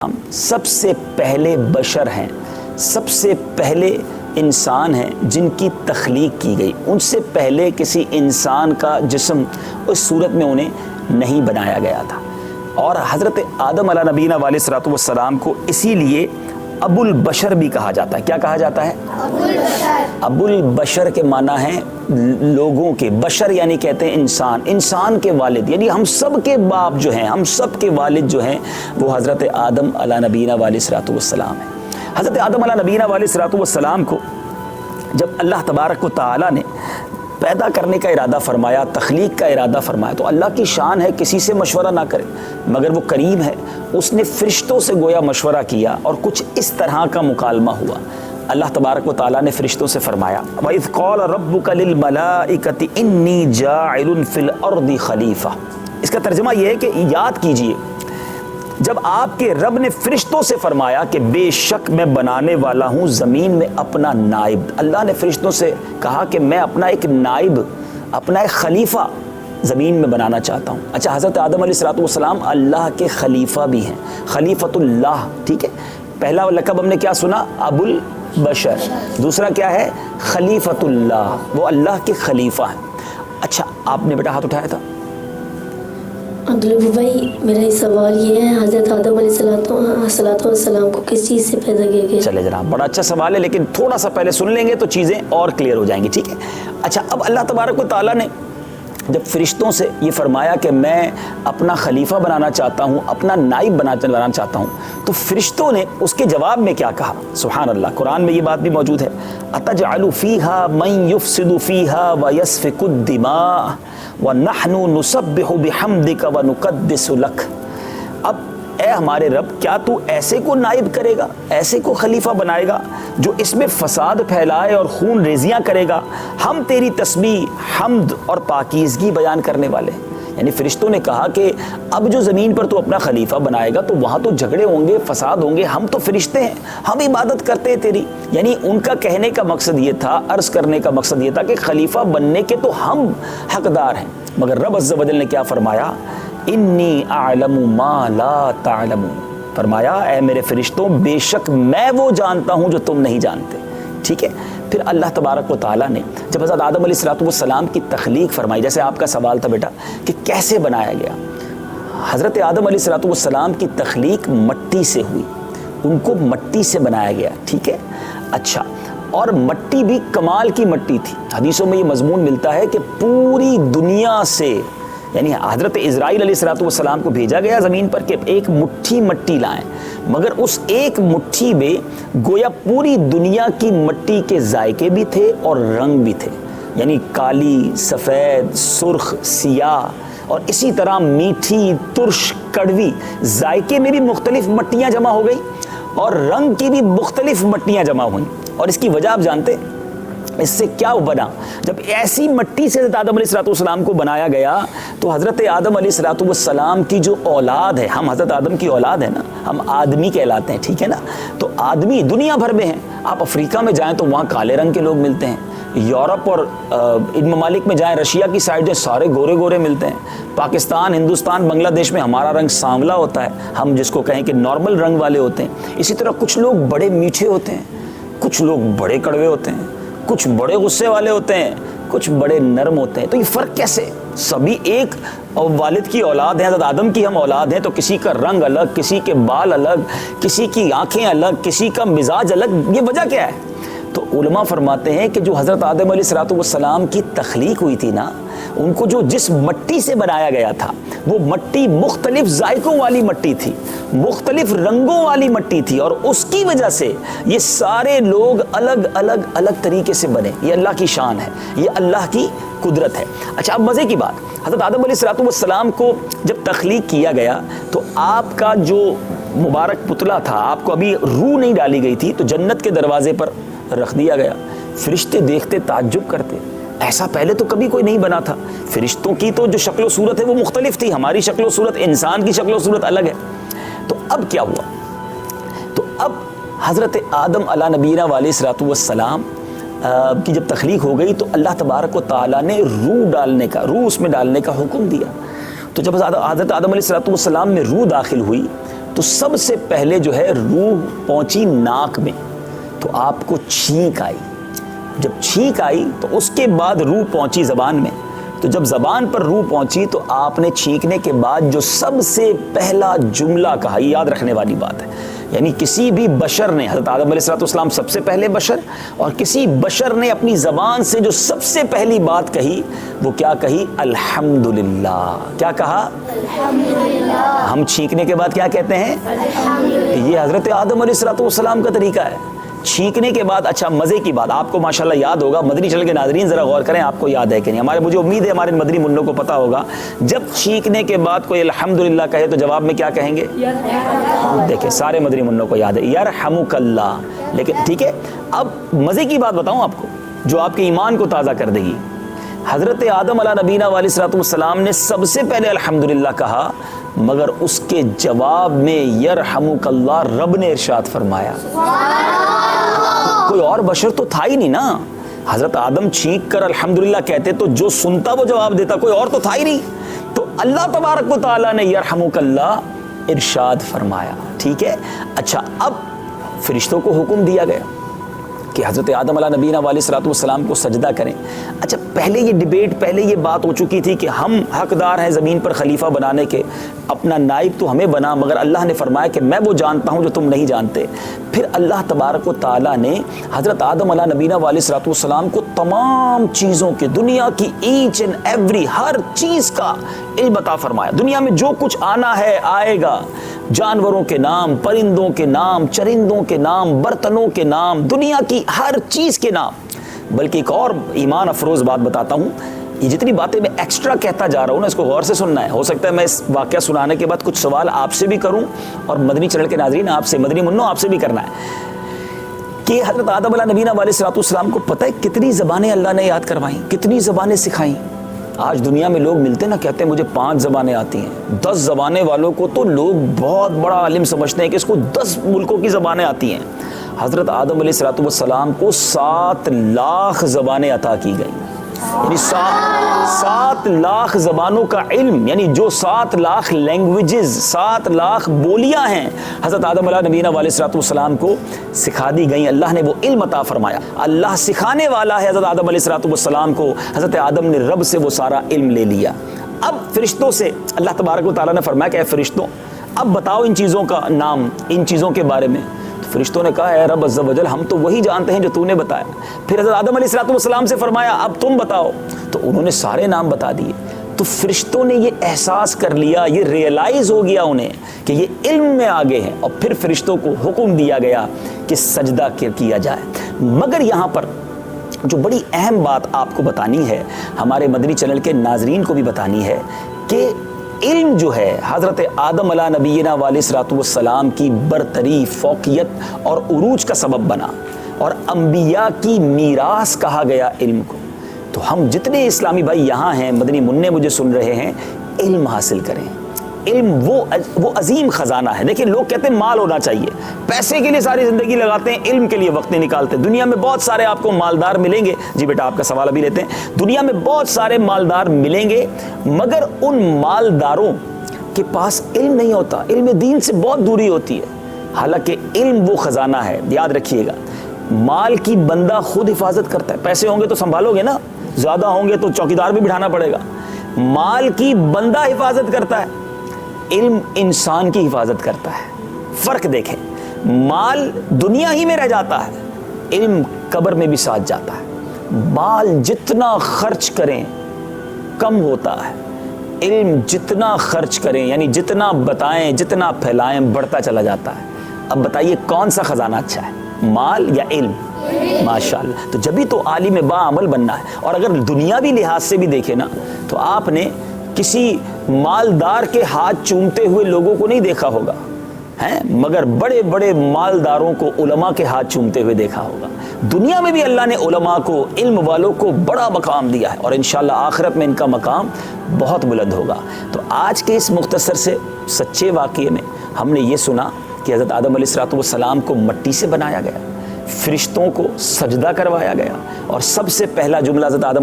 ہم سب سے پہلے بشر ہیں، سب سے پہلے انسان ہیں جن کی تخلیق کی گئی. ان سے پہلے کسی انسان کا جسم اس صورت میں انہیں نہیں بنایا گیا تھا. اور حضرت آدم علیہ نبینا علیہ الصلوۃ والسلام کو اسی لیے ابو البشر بھی کہا جاتا ہے. کیا کہا جاتا ہے؟ ابو البشر. ابو البشر کے معنی ہیں لوگوں کے، بشر یعنی کہتے ہیں انسان، انسان کے والد، یعنی ہم سب کے باپ جو ہیں، ہم سب کے والد جو ہیں وہ حضرت آدم علیہ نبینا علیہ الصلوۃ والسلام ہیں. حضرت آدم علیہ نبینا علیہ الصلوۃ والسلام کو جب اللہ تبارک و تعالی نے پیدا کرنے کا ارادہ فرمایا، تخلیق کا ارادہ فرمایا، تو اللہ کی شان ہے کسی سے مشورہ نہ کرے، مگر وہ کریم ہے، اس نے فرشتوں سے گویا مشورہ کیا اور کچھ اس طرح کا مکالمہ ہوا. اللہ تبارک و تعالیٰ نے فرشتوں سے فرمایا وَإِذْ قَالَ رَبُّكَ لِلْمَلَائِكَةِ إِنِّي جَاعِلٌ فِي الْأَرْضِ خَلِيفَةً. اس کا ترجمہ یہ ہے کہ یاد کیجئے جب آپ کے رب نے فرشتوں سے فرمایا کہ بے شک میں بنانے والا ہوں زمین میں اپنا نائب. اللہ نے فرشتوں سے کہا کہ میں اپنا ایک نائب، اپنا ایک خلیفہ زمین میں بنانا چاہتا ہوں. اچھا، حضرت آدم علیہ الصلوۃ والسلام اللہ کے خلیفہ بھی ہیں، خلیفۃ اللہ. ٹھیک ہے، پہلا لقب ہم نے کیا سنا؟ ابو البشر. دوسرا کیا ہے؟ خلیفۃ اللہ، وہ اللہ کے خلیفہ ہیں. اچھا، آپ نے بیٹا ہاتھ اٹھایا تھا. عبداللہ بھائی، میرا یہ سوال یہ ہے، حضرت آدم علیہ الصلوۃ والسلام کو کس چیز سے پیدا کیا گیا؟ چلے جناب، بڑا اچھا سوال ہے، لیکن تھوڑا سا پہلے سن لیں گے تو چیزیں اور کلیئر ہو جائیں گی. ٹھیک ہے. اچھا، اب اللہ تبارک و تعالیٰ نے جب فرشتوں سے یہ فرمایا کہ میں اپنا خلیفہ بنانا چاہتا ہوں، اپنا نائب بنانا چاہتا ہوں، تو فرشتوں نے اس کے جواب میں کیا کہا؟ سبحان اللہ، قرآن میں یہ بات بھی موجود ہے. اَتَجْعَلُ فِيهَا مَن يُفْسِدُ فِيهَا وَيَسْفِكُ الدِّمَاءَ وَنَحْنُ نُسَبِّحُ بِحَمْدِكَ وَنُقَدِّسُ لَكَ. اب اے ہمارے رب، کیا تو ایسے کو نائب کرے گا، ایسے کو خلیفہ بنائے گا جو اس میں فساد پھیلائے اور خون ریزیاں کرے گا؟ ہم تیری تسبیح، حمد اور پاکیزگی بیان کرنے والے ہیں. یعنی فرشتوں نے کہا کہ اب جو زمین پر تو اپنا خلیفہ بنائے گا تو وہاں تو جھگڑے ہوں گے، فساد ہوں گے، ہم تو فرشتے ہیں، ہم عبادت کرتے ہیں تیری. یعنی ان کا کہنے کا مقصد یہ تھا، عرض کرنے کا مقصد یہ تھا کہ خلیفہ بننے کے تو ہم حقدار ہیں. مگر رب عز و جل نے کیا فرمایا؟ انی اعلم ما لا تعلمون. فرمایا اے میرے فرشتوں، بے شک میں وہ جانتا ہوں جو تم نہیں جانتے. ٹھیک ہے. پھر اللہ تبارک و تعالیٰ نے جب حضرت آدم علیہ الصلوۃ والسلام کی تخلیق فرمائی، جیسے آپ کا سوال تھا بیٹا کہ کیسے بنایا گیا، حضرت آدم علیہ الصلوۃ والسلام کی تخلیق مٹی سے ہوئی، ان کو مٹی سے بنایا گیا. ٹھیک ہے. اچھا، اور مٹی بھی کمال کی مٹی تھی. حدیثوں میں یہ مضمون ملتا ہے کہ پوری دنیا سے، یعنی حضرت اسرائیل علیہ الصلوۃ والسلام کو بھیجا گیا زمین پر کہ ایک مٹھی مٹی لائیں، مگر اس ایک مٹھی میں گویا پوری دنیا کی مٹی کے ذائقے بھی تھے اور رنگ بھی تھے. یعنی کالی، سفید، سرخ، سیاہ، اور اسی طرح میٹھی، ترش، کڑوی، ذائقے میں بھی مختلف مٹیاں جمع ہو گئی اور رنگ کی بھی مختلف مٹیاں جمع ہوئیں. اور اس کی وجہ آپ جانتے ہیں اس سے کیا بنا؟ جب ایسی مٹی سے حضرت آدم علیہ الصلوۃ والسلام کو بنایا گیا تو حضرت آدم علیہ الصلوۃ والسلام کی جو اولاد ہے، ہم حضرت آدم کی اولاد ہیں نا، ہم آدمی کہلاتے ہیں. ٹھیک ہے نا. تو آدمی دنیا بھر میں ہیں. آپ افریقہ میں جائیں تو وہاں کالے رنگ کے لوگ ملتے ہیں، یورپ اور ان ممالک میں جائیں، رشیا کی سائڈ جائیں، سارے گورے گورے ملتے ہیں. پاکستان، ہندوستان، بنگلہ دیش میں ہمارا رنگ سانولا ہوتا ہے، ہم جس کو کہیں کہ نارمل رنگ والے ہوتے ہیں. اسی طرح کچھ لوگ بڑے میٹھے ہوتے ہیں، کچھ لوگ بڑے کڑوے ہوتے ہیں، کچھ بڑے غصے والے ہوتے ہیں، کچھ بڑے نرم ہوتے ہیں. تو یہ فرق کیسے؟ سبھی ایک والد کی اولاد ہیں، حضرت آدم کی ہم اولاد ہیں، تو کسی کا رنگ الگ، کسی کے بال الگ، کسی کی آنکھیں الگ، کسی کا مزاج الگ. یہ وجہ کیا ہے؟ تو علماء فرماتے ہیں کہ جو حضرت آدم علیہ الصلوۃ والسلام کی تخلیق ہوئی تھی نا، ان کو جو جس مٹی سے بنایا گیا تھا وہ مٹی مختلف ذائقوں والی مٹی تھی، مختلف رنگوں والی مٹی تھی، اور اس کی وجہ سے یہ سارے لوگ الگ الگ الگ طریقے سے بنے. یہ اللہ کی شان ہے، یہ اللہ کی قدرت ہے. اچھا، اب مزے کی بات، حضرت آدم علیہ الصلوۃ والسلام کو جب تخلیق کیا گیا تو آپ کا جو مبارک پتلا تھا، آپ کو ابھی روح نہیں ڈالی گئی تھی، تو جنت کے دروازے پر رکھ دیا گیا. فرشتے دیکھتے تعجب کرتے، ایسا پہلے تو کبھی کوئی نہیں بنا تھا. فرشتوں کی تو جو شکل و صورت ہے وہ مختلف تھی، ہماری شکل و صورت، انسان کی شکل و صورت الگ ہے. تو اب کیا ہوا؟ تو اب حضرت آدم علیہ نبینا علیہ الصلوۃ والسلام کی جب تخلیق ہو گئی تو اللہ تبارک و تعالیٰ نے روح اس میں ڈالنے کا حکم دیا. تو جب حضرت آدم علیہ الصلوۃ والسلام میں روح داخل ہوئی تو سب سے پہلے جو ہے روح پہنچی ناک میں، تو آپ کو چھینک آئی، جب چھینک آئی تو اس کے بعد روح پہنچی زبان میں، تو جب زبان پر روح پہنچی تو آپ نے چھینکنے کے بعد جو سب سے پہلا جملہ کہا، یہ یاد رکھنے والی بات ہے، یعنی کسی بھی بشر نے، حضرت آدم علیہ السلام سب سے پہلے بشر، اور کسی بشر نے اپنی زبان سے جو سب سے پہلی بات کہی وہ کیا کہی؟ الحمدللہ۔ کیا کہا؟ الحمدللہ۔ ہم چھینکنے کے بعد کیا کہتے ہیں؟ الحمدللہ۔ یہ حضرت آدم علیہ السلام کا طریقہ ہے چھینکنے کے بعد۔ اچھا مزے کی بات آپ کو ماشاءاللہ یاد ہوگا، مدنی چینل کے ناظرین ذرا غور کریں، آپ کو یاد ہے کہ نہیں؟ مجھے امید ہے ہمارے مدنی منوں کو پتا ہوگا، جب چھینکنے کے بعد کوئی الحمدللہ کہے تو جواب میں کیا کہیں گے؟ دیکھیں سارے مدنی منوں کو یاد ہے، یرحمک اللہ۔ لیکن ٹھیک ہے، اب مزے کی بات بتاؤں آپ کو جو آپ کے ایمان کو تازہ کر دے گی۔ حضرت آدم علیہ نبینا علیہ السلام نے سب سے پہلے الحمدللہ کہا، مگر اس کے جواب میں یرحمک اللہ رب نے ارشاد فرمایا۔ کوئی اور بشر تو تھا ہی نہیں نا، حضرت آدم چھینک کر الحمدللہ کہتے تو جو سنتا وہ جواب دیتا، کوئی اور تو تھا ہی نہیں، تو اللہ تبارک و تعالیٰ نے یرحمک اللہ ارشاد فرمایا۔ ٹھیک ہے، اچھا اب فرشتوں کو حکم دیا گیا کہ حضرت آدم علیہ نبینا علیہ السلام کو سجدہ کریں۔ اچھا پہلے یہ ڈیبیٹ، پہلے یہ بات ہو چکی تھی کہ ہم حقدار ہیں زمین پر خلیفہ بنانے کے، اپنا نائب تو ہمیں بنا، مگر اللہ نے فرمایا کہ میں وہ جانتا ہوں جو تم نہیں جانتے۔ پھر اللہ تبارک و تعالیٰ نے حضرت آدم علیہ نبینا علیہ السلام کو تمام چیزوں کے، دنیا کی ایچ اینڈ ایوری، ہر چیز کا علم عطا فرمایا۔ دنیا میں جو کچھ آنا ہے آئے گا، جانوروں کے نام، پرندوں کے نام، چرندوں کے نام، برتنوں کے نام، دنیا کی ہر چیز کے نام۔ بلکہ ایک اور ایمان افروز بات بتاتا ہوں، یہ جتنی باتیں میں ایکسٹرا کہتا جا رہا ہوں نا، اس کو غور سے سننا ہے۔ ہو سکتا ہے میں اس واقعہ سنانے کے بعد کچھ سوال آپ سے بھی کروں، اور مدنی چینل کے ناظرین آپ سے، مدنی منوں آپ سے بھی کرنا ہے کہ حضرت آدم علیہ نبینا علیہ السلام کو پتہ ہے کتنی زبانیں اللہ نے یاد کروائیں، کتنی زبانیں سکھائیں۔ آج دنیا میں لوگ ملتے نا، کہتے ہیں مجھے 5 زبانیں آتی ہیں، 10 زبانیں والوں کو تو لوگ بہت بڑا عالم سمجھتے ہیں کہ اس کو 10 ملکوں کی زبانیں آتی ہیں۔ حضرت آدم علیہ السلام کو 7 لاکھ زبانیں عطا کی گئیں، یعنی 7 لاکھ زبانوں کا علم، یعنی جو 7 لاکھ لینگویجز، 7 لاکھ بولیاں ہیں، حضرت آدم علیہ نبینا علیہ السلام کو سکھا دی گئیں۔ اللہ نے وہ علم عطا فرمایا، اللہ سکھانے والا ہے حضرت آدم علیہ السلام کو۔ حضرت آدم نے رب سے وہ سارا علم لے لیا۔ اب فرشتوں سے اللہ تبارک و تعالیٰ نے فرمایا کہ اے فرشتوں اب بتاؤ ان چیزوں کا نام، ان چیزوں کے بارے میں۔ فرشتوں نے کہا اے رب عز و جل ہم تو وہی جانتے ہیں جو تو نے بتایا۔ پھر حضرت آدم علیہ السلام سے فرمایا اب تم بتاؤ، تو انہوں نے سارے نام بتا دیے۔ تو فرشتوں نے یہ احساس کر لیا، یہ ریئلائز ہو گیا انہیں کہ یہ علم میں آگے ہیں، اور پھر فرشتوں کو حکم دیا گیا کہ سجدہ کیا جائے۔ مگر یہاں پر جو بڑی اہم بات آپ کو بتانی ہے، ہمارے مدنی چینل کے ناظرین کو بھی بتانی ہے کہ علم جو ہے حضرت آدم علیہ نبینا علیہ السلام کی برتری، فوقیت اور عروج کا سبب بنا، اور انبیاء کی میراث کہا گیا علم کو۔ تو ہم جتنے اسلامی بھائی یہاں ہیں، مدنی منع مجھے سن رہے ہیں، علم حاصل کریں۔ علم وہ عظیم خزانہ ہے۔ دیکھیں لوگ کہتے ہیں مال ہونا چاہیے، پیسے کے لیے ساری زندگی لگاتے ہیں، علم کے لیے وقت نہیں نکالتے۔ دنیا میں بہت سارے آپ کو مالدار ملیں گے، جی بیٹا آپ کا سوال ابھی لیتے ہیں، دنیا میں بہت سارے مالدار ملیں گے، مگر ان مالداروں کے پاس علم نہیں ہوتا، علم دین سے بہت دوری ہوتی ہے۔ حالانکہ علم وہ خزانہ ہے، یاد رکھیے گا۔ مال کی بندہ خود حفاظت کرتا ہے، پیسے ہوں گے تو سنبھالو گے نا، زیادہ ہوں گے تو چوکیدار بھی بٹھانا پڑے گا۔ مال کی بندہ حفاظت کرتا ہے، علم انسان کی حفاظت کرتا ہے۔ فرق دیکھیں، مال دنیا ہی میں رہ جاتا ہے، علم قبر میں بھی ساتھ جاتا ہے۔ مال جتنا خرچ کریں کم ہوتا ہے، علم جتنا خرچ کریں یعنی جتنا بتائیں، جتنا پھیلائیں، بڑھتا چلا جاتا ہے۔ اب بتائیے کون سا خزانہ اچھا ہے، مال یا علم؟ ماشاءاللہ۔ تو جبھی تو عالم با عمل بننا ہے۔ اور اگر دنیاوی لحاظ سے بھی دیکھیں نا، تو آپ نے کسی مالدار کے ہاتھ چومتے ہوئے لوگوں کو نہیں دیکھا ہوگا، مگر بڑے بڑے مالداروں کو علماء کے ہاتھ چومتے ہوئے دیکھا ہوگا۔ دنیا میں بھی اللہ نے علماء کو، علم والوں کو بڑا مقام دیا ہے، اور انشاءاللہ آخرت میں ان کا مقام بہت بلند ہوگا۔ تو آج کے اس مختصر سے سچے واقعے میں ہم نے یہ سنا کہ حضرت آدم علیہ السلام کو مٹی سے بنایا گیا، فرشتوں کو سجدہ کروایا گیا، اور سب سے پہلا جملہ حضرت آدم